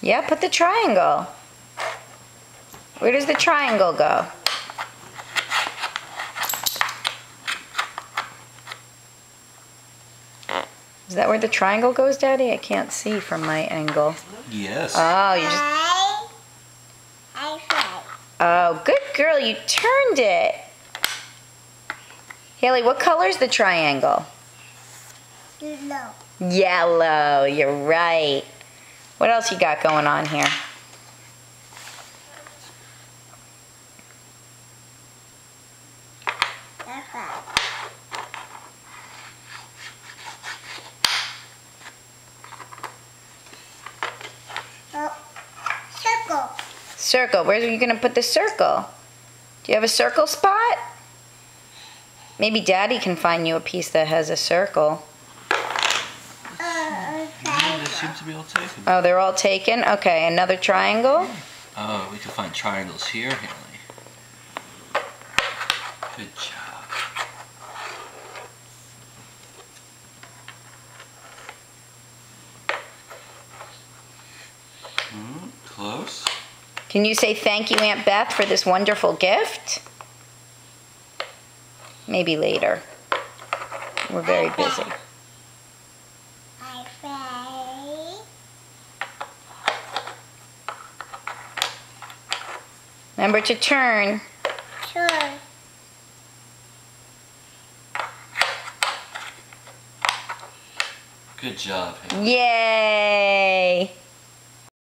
Yeah, put the triangle. Where does the triangle go? Is that where the triangle goes, Daddy? I can't see from my angle. Yes. Oh, you just... Oh, good girl, you turned it. Haley, what color's the triangle? Yellow. Yellow, you're right. What else you got going on here? Circle. Circle. Where are you going to put the circle? Do you have a circle spot? Maybe Daddy can find you a piece that has a circle. They seem to be all taken. Oh, they're all taken? Okay, another triangle? Oh, we can find triangles here, Haley. Good job. Close. Can you say thank you, Aunt Beth, for this wonderful gift? Maybe later. We're very busy. Remember to turn. Sure. Good job, Haley. Yay!